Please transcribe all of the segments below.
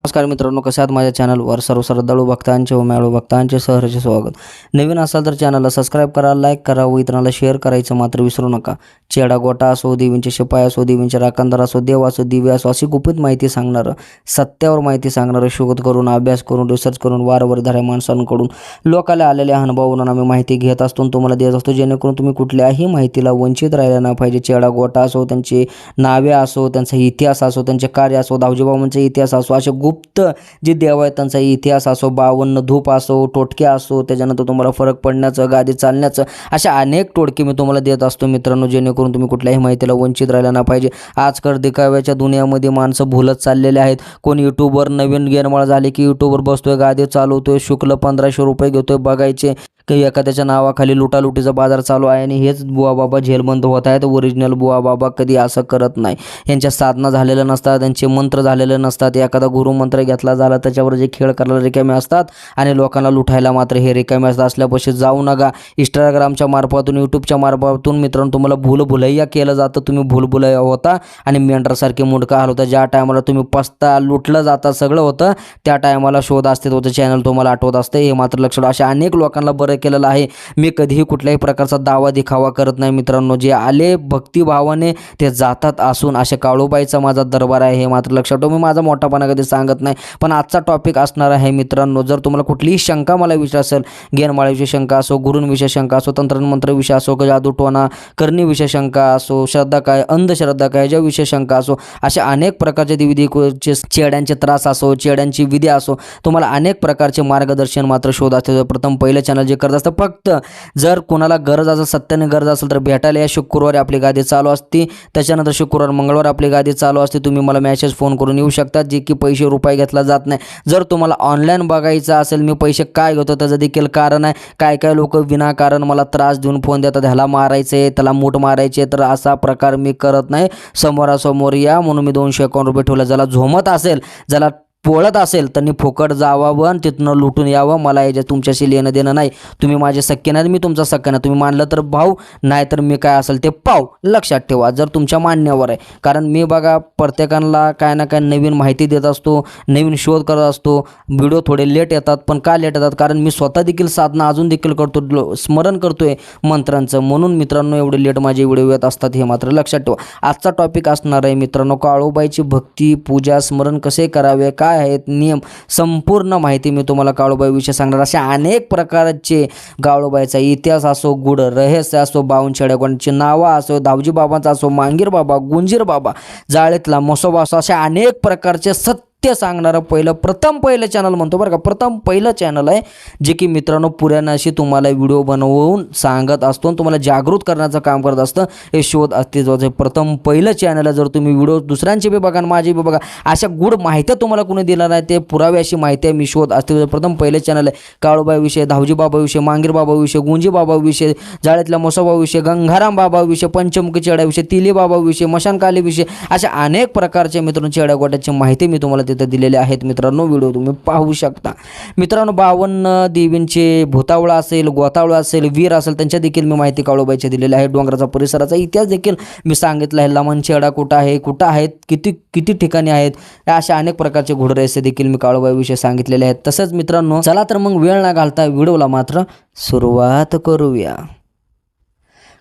नमस्कार मित्रांनो, कसे आहात? माझ्या चॅनलवर सर्व श्रद्धाळू भक्तांचे व मायाळू भक्तांचे सहर्ष स्वागत. नवीन असाल तर चॅनलला सबस्क्राईब करा, लाईक करा व इतरांना शेअर करायचं मात्र विसरू नका. चेडा गोटा असो, देवींचे शिपाई असो, देवींचे राखणदार असो, देव असो, दिव्य असो, अशी गुपित माहिती सांगणारं, सत्यावर माहिती सांगणारं, शोध करून, अभ्यास करून, रिसर्च करून, वारवरधाऱ्या माणसांकडून, लोकाला आलेल्या अनुभवावरून आम्ही माहिती घेत असतो, तुम्हाला देत असतो, जेणेकरून तुम्ही कुठल्याही माहितीला वंचित राहिला नाही पाहिजे. चेडा गोटा असो, त्यांची नावे असो, त्यांचा इतिहास असो, त्यांचे कार्य असो, दाऊजीबाबांचा इतिहास असो, असे गुप्त जे देव आहेत त्यांचा इतिहास असो, 52 धूप असो, टोटके असो, त्याच्यानंतर तुम्हाला फरक पडण्याचं, गादी चालण्याचं, अशा अनेक टोटके मी तुम्हाला देत असतो मित्रांनो, जेणेकरून तुम्ही कुठल्याही माहितीला वंचित राहिला नाही पाहिजे. आजकाल दिखाव्याच्या दुनियामध्ये माणसं भुलत चाललेले आहेत. कोण यूट्यूबवर नवीन गेरमाळ झाले की यूट्यूबवर बसतोय, गादी चालवतोय, शुल्क 1500 रुपये घेतोय, बघायचे की एखाद्याच्या नावाखाली लुटालुटीचा बाजार चालू आहे आणि हेच बुवा बाबा जेलबंद होत आहेत. ओरिजिनल बुवा बाबा कधी असं करत नाही. यांच्या साधना झालेल्या नसतात, त्यांचे मंत्र झालेले नसतात. एखादा गुरुमंत्र घेतला झाला त्याच्यावर जे खेळ करायला रिकामे असतात आणि लोकांना लुटायला मात्र हे रिकामे असतात. असल्यापाशी जाऊ नका. इंस्टाग्रामच्या मार्फतून, यूट्यूबच्या मार्फतून मित्रांनो तुम्हाला भूलभुलैया केलं जातं. तुम्ही भूलभुलैया होता आणि मेंढरासारखे मुंडका हलवता. ज्या टायमाला तुम्ही पस्ता लुटलं जाता सगळं होतं त्या टायमाला शोध असते, होतं चॅनल तुम्हाला आठवत असते. हे मात्र लक्षात. अशा अनेक लोकांना बरं केलेलं आहे. मी कधीही कुठल्याही प्रकारचा दावा दिखावा करत नाही मित्रांनो. जे आले भक्तिभावाने ते जातात असून अशा काळूबाईचा माझा दरबार आहे, हे मात्र लक्षात ठेवा. मी माझा मोठापणा कधी सांगत नाही, पण आजचा टॉपिक असणार आहे मित्रांनो. जर तुम्हाला कुठलीही शंका मला विचार असेल, गेनमाळेविषयी शंका असो, गुरूंविषयी शंका असो, तंत्रमंत्रविषयी असो, जादूटोणा करणीविषयी शंका असो, श्रद्धा काय, अंधश्रद्धा काय, ज्याविषयी शंका असो, अशा अनेक प्रकारचे देवीदेवतेचे, चेड्यांचे त्रास असो, चेड्यांची विधी असो, तुम्हाला अनेक प्रकारचे मार्गदर्शन मात्र शोध असते. प्रथम पहिलं चॅनल जे करत असतं, फक्त जर कोणाला गरज असेल, सत्याने गरज असेल तर भेटायला या. शुक्रवारी आपली गादी चालू असते, त्याच्यानंतर शुक्रवार मंगळवार आपली गादी चालू असते. तुम्ही मला मेसेज फोन करून येऊ शकता, जे की पैसे रुपये घेतला जात नाही. जर तुम्हाला ऑनलाईन बघायचं असेल, मी पैसे काय घेतो त्याचं देखील कारण आहे. काय लोक विनाकारण मला त्रास देऊन फोन देतात, ह्याला मारायचे, त्याला मूठ मारायचे, तर असा प्रकार मी करत नाही. समोरासमोर या म्हणून मी 251 रुपये ठेवले. ज्याला झोमत असेल, ज्याला पोळत असेल त्यांनी फुकट जावावं आणि तिथनं लुटून यावं. मला याच्या तुमच्याशी लेणं देणं नाही. तुम्ही माझे सख्खे नाही, मी तुमचा सख्खा नाही. तुम्ही मानलं तर भाऊ, नाही तर मी काय असेल ते पाव. लक्षात ठेवा, जर तुमच्या मान्यावर आहे. कारण मी बघा प्रत्येकाला काय ना काय नवीन माहिती देत असतो, नवीन शोध करत असतो. व्हिडिओ थोडे लेट येतात, पण का लेट येतात? कारण मी स्वतः देखील साधना अजून देखील करतो, स्मरण करतोय मंत्रांचं, म्हणून मित्रांनो एवढे लेट माझे व्हिडिओ येत असतात, हे मात्र लक्षात ठेवा. आजचा टॉपिक असणार आहे मित्रांनो, काळूबाईची भक्ती, पूजा, स्मरण कसे करावे, काय आहेत नियम, संपूर्ण माहिती मी तुम्हाला काळूबाईविषयी सांगणार. अशा अनेक प्रकारचे काळूबाईचा इतिहास असो, गुढ रहस्य असो, 52 चेड्याकोंची नावं असो, दाऊजी बाबांचा असो, मांगीर बाबा, गुंजीर बाबा, जाळीतला मसोबा असो, अशा अनेक प्रकारचे ते सांगणारं पहिलं चॅनल म्हणतो बरं का. प्रथम पहिलं चॅनल आहे जे की मित्रांनो पुराणाशी तुम्हाला व्हिडिओ बनवून सांगत असतो, तुम्हाला जागृत करण्याचं काम करत असतं. हे शोध अस्तित्वाचं प्रथम पहिलं चॅनल आहे. जर तुम्ही व्हिडिओ दुसऱ्यांचे बी बघा, माझे बी बघा, अशा गुड माहिती तुम्हाला कोणी दिलं नाही, ते पुरावे अशी माहिती आहे. मी शोध अस्तित्वाचं प्रथम पहिलं चॅनल आहे. काळूबाईविषयी, दाऊजी बाबाविषयी, मांगीर बाबाविषयी, गुंजी बाबाविषयी, जाळीतल्या मसोबाविषयी, गंगाराम बाबाविषयी, पंचमुखी चेड्याविषयी, तिली बाबाविषयी, मशानकालीविषयी, अशा अनेक प्रकारचे मित्रांनो चेड्यागोट्याची माहिती मी तुम्हाला तिथे दिलेले आहेत मित्रांनो. व्हिडिओ तुम्ही पाहू शकता मित्रांनो. 52 देवींचे भूतावळा असेल, गोतावळा असेल, वीर असेल, त्यांच्या देखील मी माहिती काळूबाईचे दिलेली आहे. डोंगराचा परिसराचा इतिहास देखील मी सांगितला आहे. लमणचेडा कुठं आहे, कुठं आहेत, किती ठिकाणी आहेत, अशा अनेक प्रकारचे घोडरहस्य देखील मी काळूबाईविषयी सांगितलेले आहेत. तसंच मित्रांनो, चला तर मग वेळ न घालता व्हिडिओला मात्र सुरुवात करूया.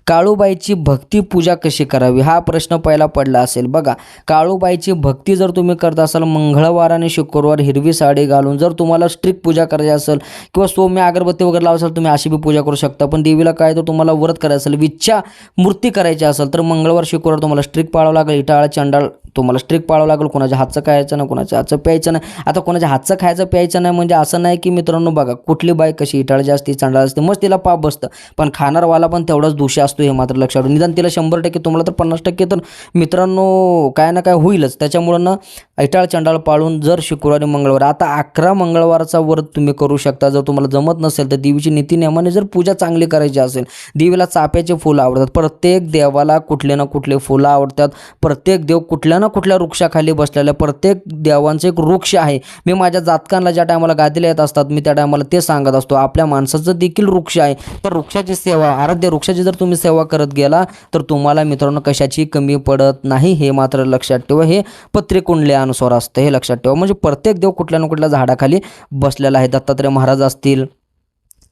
काळूबाईची भक्ती पूजा कशी करावी हा प्रश्न पहिला पडला असेल. बघा, काळूबाईची भक्ती जर तुम्ही करत असाल, मंगळवार आणि शुक्रवार हिरवी साडी घालून जर तुम्हाला स्ट्रिक्ट पूजा करायची असेल किंवा सौम्य अगरबत्ती वगैरे लावत असाल, तुम्ही अशी बी पूजा करू शकता. पण देवीला काय तर तुम्हाला व्रत करायचं असेल, विच्छा मूर्ती करायची असेल, तर मंगळवार शुक्रवार तुम्हाला स्ट्रिक्ट पाळावं लागेल. इटाळ चंडाळ तुम्हाला स्ट्रिक्ट पाळावं लागेल. कोणाच्या हातचं खायचं नाही, कोणाच्या हातचं प्यायचं नाही. आता कोणाच्या हातचं खायचं प्यायचं नाही म्हणजे असं नाही की मित्रांनो, बघा कुठली बाई कशी इटाळची असते, चंडाळ असते, मग तिला पाप बसतं, पण खाणारवाला पण तेवढाच दोषी असतो, हे मात्र लक्षात. निदान तिला 100% तुम्हाला तर 50% तर मित्रांनो काय ना काय होईलच. त्याच्यामुळं ना इटाळ चंडाळ पाळून जर शुक्रवारी मंगळवार, आता 11 मंगळवारचा व्रत तुम्ही करू शकता. जर तुम्हाला जमत नसेल तर देवीची नीतिनियमाने जर पूजा चांगली करायची असेल, देवीला चाफ्याचे फुलं आवडतात, प्रत्येक देवाला कुठले ना कुठले फुलं आवडतात, प्रत्येक देव कुठल्या ना कुठल्या वृक्षाखाली बसलेल्या, प्रत्येक देवांचं एक वृक्ष आहे. मी माझ्या जातकांना ज्या टायमाला गादीला येत असतात, मी त्या टायमाला ते सांगत असतो, आपल्या माणसाचं देखील वृक्ष आहे, तर वृक्षाची सेवा, आराध्य वृक्षाची जर तुम्ही सेवा करत गेला तर तुम्हाला मित्रांनो कशाची कमी पडत नाही, हे मात्र लक्षात ठेवा. हे पत्रिकुंडल्यान इच्छेनुसार असतं हे लक्षात ठेवा. म्हणजे प्रत्येक देव कुठल्या ना कुठल्या झाडाखाली बसलेला आहे. दत्तात्रय महाराज असतील,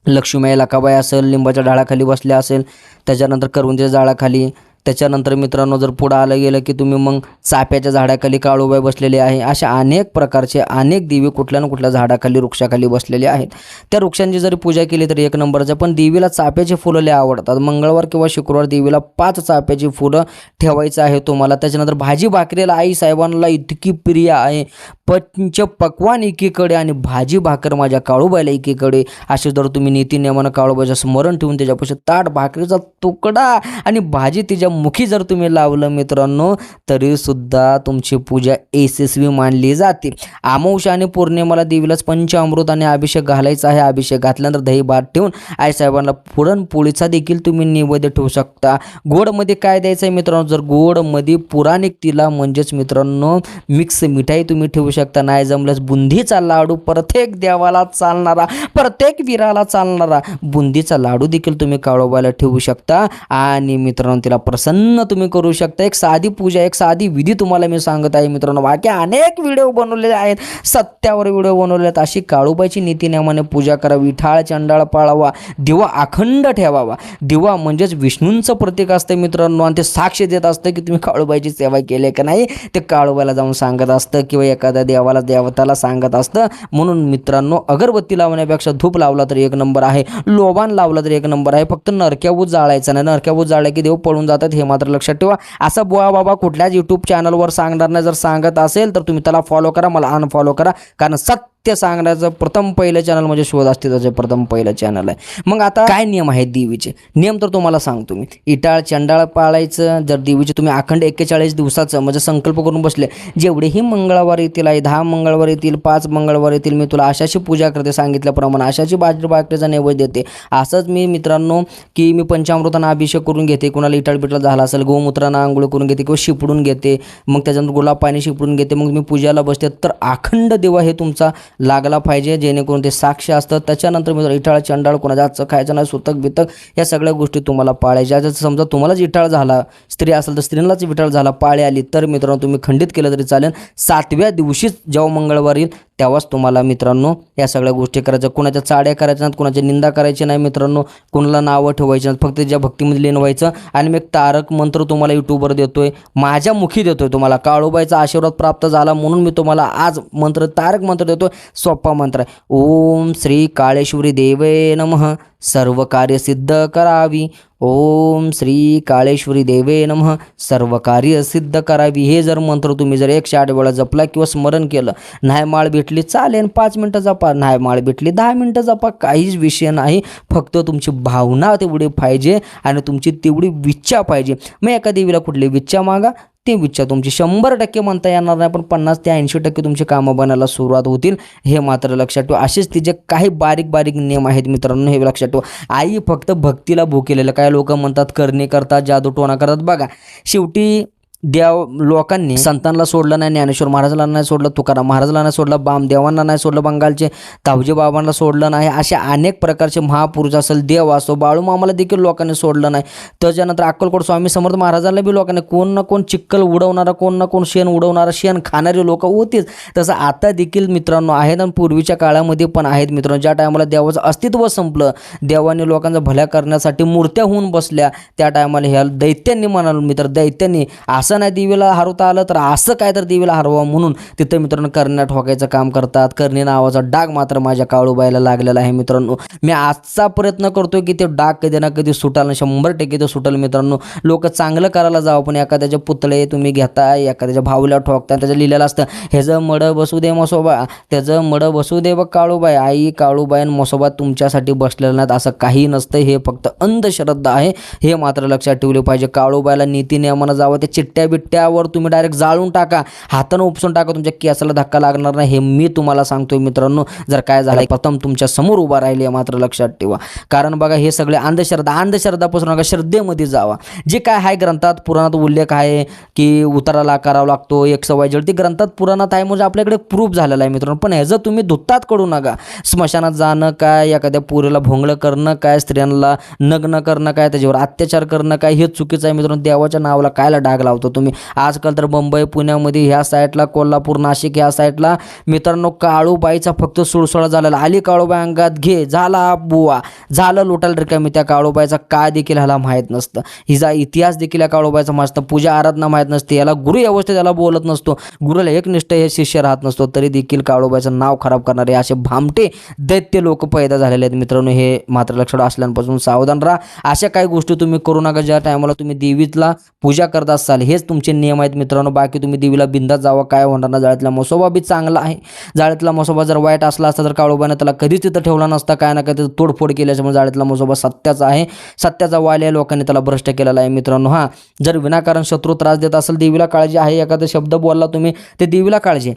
लक्ष्मीबाई लकाबाई असेल लिंबाच्या झाडाखाली बसल्या असेल, त्याच्यानंतर करवंदीच्या झाडाखाली, त्याच्यानंतर मित्रांनो जर पुढं आलं गेलं की तुम्ही मग चाफ्याच्या झाडाखाली काळूबाई बसलेले आहे. अशा अनेक प्रकारचे अनेक देवी कुठल्या ना कुठल्या झाडाखाली वृक्षाखाली बसलेले आहेत. त्या वृक्षांची जरी पूजा केली तरी एक नंबरचं. पण देवीला चाफ्याची फुलं लय आवडतात. मंगळवार किंवा शुक्रवार देवीला 5 चाफ्याची फुलं ठेवायचं आहे तुम्हाला. त्याच्यानंतर भाजी भाकरीला आई साहेबांना इतकी प्रिय आहे. पंचपक्वान एकीकडे आणि भाजी भाकर माझ्या काळूबाईला एकीकडे. असे जर तुम्ही नीती नियमानं काळूबाईचं स्मरण ठेवून त्याच्यापाशी ताट भाकरीचा तुकडा आणि भाजी तिच्या मुखी जर तुम्ही लावलं मित्रांनो तरी सुद्धा तुमची पूजा यशस्वी मानली जाते. अमावस्या आणि पौर्णिमेला देवीलाच पंचामृत आणि अभिषेक घालायचा आहे. अभिषेक घातल्यानंतर दही भात ठेवून आईसाहेबांना पुरणपोळीचा देखील तुम्ही नैवेद्य ठेवू शकता. गोडमध्ये काय द्यायचं आहे मित्रांनो, जर गोडमध्ये पुराणिक तिला म्हणजेच मित्रांनो मिक्स मिठाई तुम्ही ठेवू शकता. नाही जमल्यास बुंदीचा लाडू, प्रत्येक देवाला चालणारा, प्रत्येक वीराला चालणारा बुंदीचा लाडू देखील तुम्ही काळोबाला ठेवू शकता. आणि मित्रांनो तिला प्रसन्न तुम्ही करू शकता. एक साधी पूजा, एक साधी विधी तुम्हाला मी सांगत आहे मित्रांनो. बाकी अनेक व्हिडिओ बनवलेले आहेत, सत्यावर व्हिडिओ बनवले आहेत. अशी काळूबाईची नीतीनियमाने पूजा करा. विठाळ चंडाळ पाळावा, दिवा अखंड ठेवावा. दिवा म्हणजेच विष्णूंचं प्रतीक असतं मित्रांनो आणि ते साक्ष देत असतं की तुम्ही काळूबाईची सेवा केली का नाही. ते काळूबाईला जाऊन सांगत असतं किंवा एखाद्या देवाला देवताला सांगत असतं. म्हणून मित्रांनो अगरबत्ती लावण्यापेक्षा धूप लावला तर एक नंबर आहे, लोबान लावला तर एक नंबर आहे. फक्त नरक्याबूत जाळायचं नाही. नरक्याबूत जाळलं की देव पळून जातात हे मात्र लक्षात ठेवा. असं बुवा बाबा कुठल्याच यूट्यूब चॅनलवर सांगणार नाही. जर सांगत असेल तर तुम्ही त्याला फॉलो करा, मला अनफॉलो करा. कारण सत्य सांगण्याचं प्रथम पहिलं चॅनल म्हणजे शोध अस्तित्वाचे प्रथम पहिलं चॅनल आहे. मग आता काय नियम आहेत देवीचे? नियम तर तुम्हाला सांगतो मी. इटाळ चंडाळ पाळायचं. जर देवीचे तुम्ही अखंड 41 दिवसाचं म्हणजे संकल्प करून बसले, जेवढेही मंगळवार येतील आहे, 10 मंगळवार येतील, 5 मंगळवार येतील, मी तुला अशाची पूजा करते सांगितल्याप्रमाणे, अशाची बाजरी भाकरीचा नैवेद्य देते. असंच मी मित्रांनो की मी पंचामृतांना अभिषेक करून घेते. कोणाला इटाळ बिटाळ झाला असेल गोमूत्रानं आंघोळ करून घेते किंवा शिपडून घेते. मग त्याच्यानंतर गुलाब पाणी शिपडून घेते. मग मी पूजाला बसते. तर अखंड दिवा हे तुमचा लागला पाहिजे जेणेकरून ते साक्ष असतं. त्याच्यानंतर मी इटाळ चंडाळ कोणाच्या हातचं खायचं नाही, सुतक बितक या सगळ्या गोष्टी तुम्हाला पाळायच्या. जर समजा तुम्हालाच इटाळ झाला, स्त्री असेल तर स्त्रीलाच विटाळ झाला, पाळी आली तर मित्रांनो तुम्ही खंडित केलं तरी चालेल. 7व्या दिवशीच जेव्हा मंगळवार येईल तेव्हाच तुम्हाला मित्रांनो या सगळ्या गोष्टी करायच्या. कोणाच्या चाड्या करायच्या नाहीत, कोणाच्या निंदा करायची नाही मित्रांनो, कोणाला नावं ठेवायची नाहीत. फक्त ज्या भक्तीमध्ये लीन व्हायचं. आणि मी एक तारक मंत्र तुम्हाला यूट्यूबवर देतोय, माझ्या मुखी देतोय तुम्हाला. काळूबाईचा आशीर्वाद प्राप्त झाला म्हणून मी तुम्हाला आज मंत्र तारक मंत्र देतोय. सोपा मंत्र आहे. ओम श्री काळेश्वरी देवे नमः, सर्व कार्य सिद्ध करावी. ओम श्री काळेश्वरी देवे नमः, सर्व कार्य सिद्ध करावी. हे जर मंत्र तुम्ही जर 108 वेळा जपला किंवा स्मरण केलं, नाही माळ भेटली चालेल 5 मिनटं जपा, नाही माळ भेटली 10 मिनटं जपा, काहीच विषय नाही. फक्त तुमची भावना तेवढी पाहिजे आणि तुमची तेवढी विच्छा पाहिजे. मग एका देवीला कुठली विच्छा मागा, ती इच्छा तुमची 100% म्हणता येणार नाही, पण 50 ते 80% तुमची कामं बनायला सुरुवात होतील. हे मात्र लक्षात ठेवा. असेच तिचे काही बारीक बारीक नियम आहेत मित्रांनो, हे लक्षात ठेवा. आई फक्त भक्तीला भूकेलेलं. काय लोक म्हणतात करणे करतात, जादू टोना करतात. बघा शेवटी लोकांनी संतांना सोडलं नाही, ज्ञानेश्वर महाराजांना नाही सोडलं, तुकाराम महाराजांना नाही सोडलं, बामदेवांना नाही सोडलं, बंगालचे तावजी बाबांना सोडलं नाही. असे अनेक प्रकारचे महापुरुष असेल, देव असो, बाळूमामाला देखील लोकांनी सोडलं नाही. त्याच्यानंतर अक्कलकोट स्वामी समर्थ महाराजांना बी लोकांनी कोण ना कोण चिक्कल उडवणारा, कोण ना कोण शेण उडवणारा, शेण खाणारे लोक होतीच. तसं आता देखील मित्रांनो आहेत आणि पूर्वीच्या काळामध्ये पण आहेत मित्रांनो. ज्या टायमाला देवाचं अस्तित्व संपलं, देवाने लोकांचा भल्या करण्यासाठी मूर्त्या होऊन बसल्या, त्या टायमाला ह्या दैत्यांनी म्हणाल मित्र, दैत्यांनी असं नाही देवीला हरवता आलं तर असं काय तर देवीला हरवा म्हणून तिथं मित्रांनो करण्या ठोकायचं काम करतात. करणे नावाचा डाग मात्र माझ्या काळूबाईला लागलेला आहे मित्रांनो. मी आजचा प्रयत्न करतोय की ते डाग कधी ना कधी सुटाल, 100% ते सुटाल मित्रांनो. लोक चांगलं करायला जावं, पण एखाद्याचे पुतळे तुम्ही घेताय, एखाद्याच्या भावल्या ठोकताय, त्याचं लिहिलेलं असतं ह्याचं मडं बसू दे मसोबा, त्याचं मडं बसू दे बघ काळूबाई. आई काळूबाई आणि मसोबा तुमच्यासाठी बसलेलं नाहीत, असं काही नसतं. हे फक्त अंधश्रद्धा आहे, हे मात्र लक्षात ठेवले पाहिजे. काळूबाईला नीती नियमानं जावं. ते चिट्ट्या बिट्ट्यावर तुम्ही डायरेक्ट जाळून टाका, हातानं उपसून टाका, तुमच्या केसाला धक्का लागणार नाही. हे मी तुम्हाला सांगतोय मित्रांनो. जर काय झालं प्रथम तुमच्या समोर उभा राहिले मात्र लक्षात ठेवा. कारण बघा हे सगळे अंधश्रद्धापासून नका श्रद्धेमध्ये जावा. जे काय आहे ग्रंथात पुराणात उल्लेख आहे की उताराला करावा लागतो 100 ती ग्रंथात पुराणात आहे, म्हणजे आपल्याकडे प्रूफ झालेला आहे मित्रांनो. पण ह्याचं तुम्ही धुत्तात करू नका. स्मशानात जाणं काय, एखाद्या पुरीला भोंगळं करणं काय, स्त्रियांना नग्न करणं काय, त्याच्यावर अत्याचार करणं काय, हे चुकीचं आहे मित्रांनो. देवाच्या नावाला कायला डाग लावतो शकतो तुम्ही. आजकाल तर मुंबई पुण्यामध्ये ह्या साईडला कोल्हापूर नाशिक ह्या साईडला मित्रांनो काळूबाईचा फक्त सुळसुळा झालेला. आली काळूबाई अंगात घे झाला बुवा, झालं लोटायला रिकामी. त्या काळूबाईचा काय देखील ह्याला माहीत नसतं, हिचा इतिहास देखील या काळूबाईचा मस्त, पूजा आराधना माहीत नसते, याला गुरु व्यवस्थित याला बोलत नसतो, गुरुला एकनिष्ठ हे शिष्य राहत नसतो, तरी देखील काळूबाईचं नाव खराब करणारे असे भामटे दैत्य लोक पैदा झालेले आहेत मित्रांनो. हे मात्र लक्षात असल्यापासून सावधान राहा. अशा काही गोष्टी तुम्ही करू नका ज्या टायमाला तुम्ही देवीला पूजा करत असाल. हेच तुमचे नियम आहेत मित्रांनो. बाकी तुम्ही देवीला बिंदास जावा, काय होणार ना. जाळ्यातला मसोबा बी चांगला आहे, जाळ्यातला मसोबा जर वाईट असला असता तर काळूबाईनं त्याला कधीच तिथं ठेवला नसता. काय ना काय तिथं तोडफोड केल्याच्यामुळे जाळ्यातला मसोबा सत्याचा आहे, सत्याचा वाल या लोकांनी त्याला भ्रष्ट केलेला आहे मित्रांनो. हां, जर विनाकारण शत्रू त्रास देत असेल, देवीला काळजी आहे, एखादा शब्द बोलला तुम्ही ते देवीला काळजी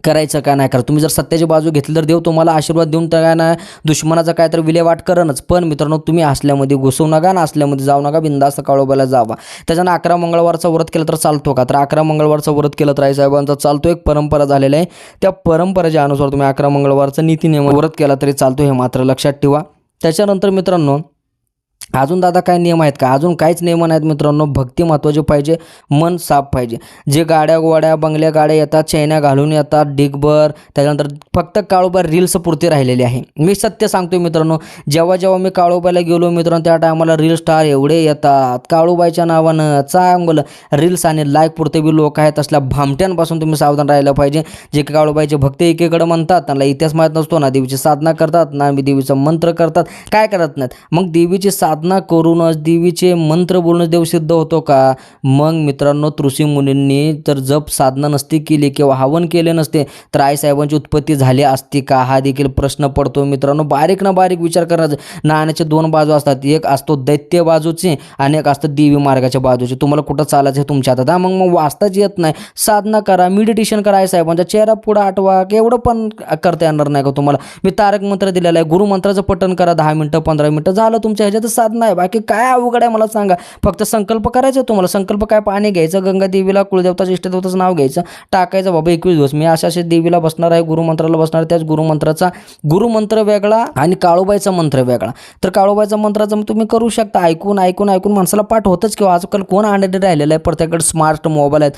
करायचं काय नाही करा. तुम्ही जर सत्याची बाजू घेतली तर देव तुम्हाला आशीर्वाद देऊन तर काय नाही दुश्मनाचा काय तर विल्हेवाट करणच. पण मित्रांनो तुम्ही असल्यामध्ये घुसवू नका ना, असल्यामध्ये जाऊ नका, बिंदास्त काळोबाला जावा. त्याच्यानं 11 मंगळवारचा व्रत केलं तर चालतो का? तर 11 मंगळवारचं व्रत केलं तर आईसाहेबांचा चालतो, एक परंपरा झालेली आहे. त्या परंपरेच्या अनुसार तुम्ही 11 मंगळवारचं नीतीनियम व्रत केला तरी चालतो, हे मात्र लक्षात ठेवा. त्याच्यानंतर मित्रांनो अजून दादा काय नियम आहेत का? अजून काहीच नियम नाहीत मित्रांनो. भक्ती महत्त्वाची पाहिजे, मन साफ पाहिजे. जे गाड्या गोड्या बंगल्या गाड्या येतात, चैन्या घालून येतात डिगभर, त्याच्यानंतर फक्त काळोबाई रील्स पुरती राहिलेली आहे. मी सत्य सांगतोय मित्रांनो, जेव्हा मी काळोबाईला गेलो मित्रांनो त्या टायमाला रील स्टार एवढे येतात काळोबाईच्या नावानं, चांगलं रील्स आणि लाईक पुरते बी लोक आहेत. असल्या भामट्यांपासून तुम्ही सावधान राहायला पाहिजे. जे काळोबाईचे भक्त एकीकडे म्हणतात, त्यांना इतिहास माहीत नसतो ना, देवीची साधना करतात ना, देवीचा मंत्र करतात, काय करत नाहीत. मग देवीची साधना करूनच देवीचे मंत्र बोलून देव सिद्ध होतो का? मग मित्रांनो ऋषी मुनींनी तर जप साधना नसती केली किंवा हवन केले नसते तर आईसाहेबांची उत्पत्ती झाली असती का? हा देखील प्रश्न पडतो मित्रांनो. बारीक ना बारीक विचार करायचा. नाण्याचे 2 बाजू असतात, एक असतो दैत्य बाजूची आणि एक असतं देवी मार्गाच्या बाजूची. तुम्हाला कुठं चालायचं हे तुमच्या हातात. मग वाचताच येत नाही, साधना करा, मेडिटेशन करा, आईसाहेबांचा चेहरा पुढं आठवा, एवढं पण करता येणार नाही का तुम्हाला? मी तारक मंत्र दिलेला आहे, गुरुमंत्राचं पठण करा 10 मिनिटं 15 मिनिटं, झालं तुमच्या ह्याच्यात साधना आहे. बाकी काय अवघड आहे मला सांगा? फक्त संकल्प करायचं तुम्हाला. संकल्प काय? पाणी घ्यायचं, गंगा देवीला कुलदेवताचं इष्टदेवताचं नाव घ्यायचं, टाकायचं बाबा 21 दिवस मी अशा देवीला बसणार आहे, गुरुमंत्राला बसणार आहे. त्याच गुरुमंत्र वेगळा आणि काळोबाईचा मंत्र वेगळा. तर काळोबाईचा मंत्राचा तुम्ही करू शकता. ऐकून माणसाला पाठ होतच किंवा आजकाल कोण आणले राहिलेलं आहे, प्रत्येकाकडे स्मार्ट मोबाईल आहेत,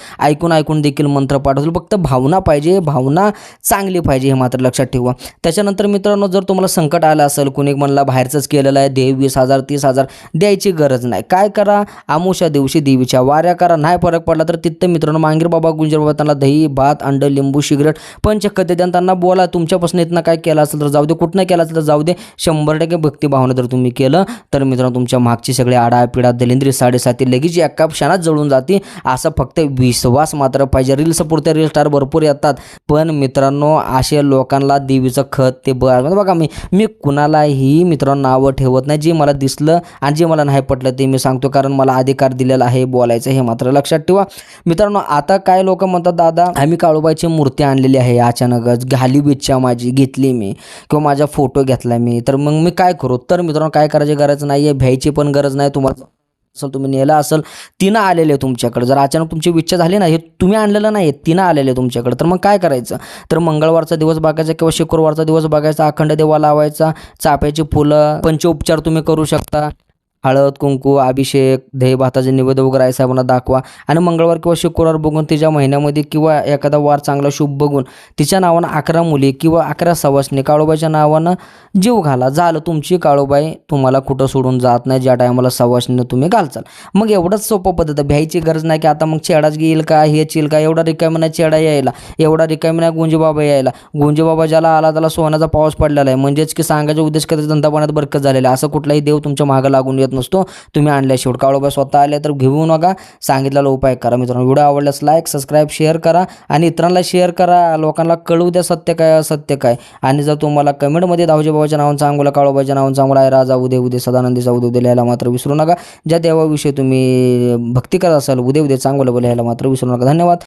ऐकून देखील मंत्र पाठ होतील. फक्त भावना पाहिजे, भावना चांगली पाहिजे, हे मात्र लक्षात ठेवा. त्याच्यानंतर मित्रांनो जर तुम्हाला संकट आलं असेल, कुणी म्हणला बाहेरचंच केलेलं आहे, देव 20,000 30,000 द्यायची गरज नाही. काय करा? अमावस्या दिवशी देवीच्या वाऱ्या करा. नाही फरक पडला तर तिथं मित्रांनो मांगीर बाबा गुंजर बाबा त्यांना दही भात अंड लिंबू सिगरेट पंचकते द्या, त्यांना बोला तुमच्यापासून इथनं काय केलं असेल तर जाऊ दे, कुठनं केलं असेल तर जाऊ दे. 100% भक्तिभावना जर तुम्ही केलं तर मित्रांनो तुमच्या मागची सगळी आडापिडा दलिंद्री 7.5 लगेच एका क्षणात जळून जाते. असं फक्त विश्वास मात्र पाहिजे. रील्स पुरते रील स्टार भरपूर येतात, पण मित्रांनो अशा लोकांना देवीचं खत ते बघा. मी कुणालाही मित्रांनो नावं ठेवत नाही. जे मला दिसलं आणि जे मला नाही पटलं ते मी सांगतो, कारण मला अधिकार दिलेला आहे बोलायचं, हे मात्र लक्षात ठेवा मित्रांनो. आता काय लोक म्हणतात, दादा आम्ही काळूबाईची मूर्ती आणलेली आहे अचानकच, घाली इच्छा माझी घेतली मी किंवा माझा फोटो घेतला मी, तर मग मी काय करू? तर मित्रांनो काय करायची गरज नाही आहे, भ्यायची पण गरज नाही. तुम्हाला असेल तुम्ही नेला असेल, तिनं आलेले तुमच्याकडे, जर अचानक तुमची इच्छा झाली ना, हे तुम्ही आणलेलं नाही, तिनं आलेले तुमच्याकडे, तर मग काय करायचं? तर मंगळवारचा दिवस बघायचा किंवा शुक्रवारचा दिवस बघायचा, अखंड देवा लावायचा, चाफ्याची फुलं, पंचोपचार तुम्ही करू शकता. हळद कुंकू अभिषेक दही भाताचे निवेद्य वगैरे आईसाहेबांना दाखवा आणि मंगळवार किंवा शुक्रवार बघून तिच्या महिन्यामध्ये किंवा एखादा वार चांगला शुभ बघून तिच्या नावानं 11 मुली किंवा 11 सवासणी काळूबाईच्या नावानं जीव घाला. झालं, तुमची काळूबाई तुम्हाला कुठं सोडून जात नाही ज्या टायमाला सवासणीनं तुम्ही घालचाल. मग एवढंच सोपं पद्धत, भ्यायची गरज नाही की आता मग चेडाच येईल का, हेच येईल का. एवढा रिकामी नाही चेडा यायला, एवढा रिकामी नाही गुंजेबाबा यायला. गुंजेबाबा ज्याला आला त्याला सोन्याचा पाऊस पडलेला आहे, म्हणजेच की सांगायचा उद्देश कधी धंदापाण्यात बरकत झालेला. असं कुठलाही देव तुमच्या मागं लागून येत नसतो. तुम्ही आणल्या शेवट काळोबाई स्वतः आले तर घेऊ नका, सांगितलेला उपाय करा. मित्रांनो व्हिडिओ आवडल्यास लाईक सबस्क्राईब शेअर करा आणि इतरांना शेअर करा, लोकांना कळू द्या सत्य काय असत्य काय. आणि जर तुम्हाला कमेंटमध्ये दाऊजी बाबाच्या नावानं चांगलं, काळोबाईच्या नावानं चांगलं आहे, राजा उदय सदानंदीचा उदय लिहायला मात्र विसरू नका. ज्या देवाविषयी तुम्ही भक्ती करत असाल उदय चांगलं लिहायला मात्र विसरू नका. धन्यवाद.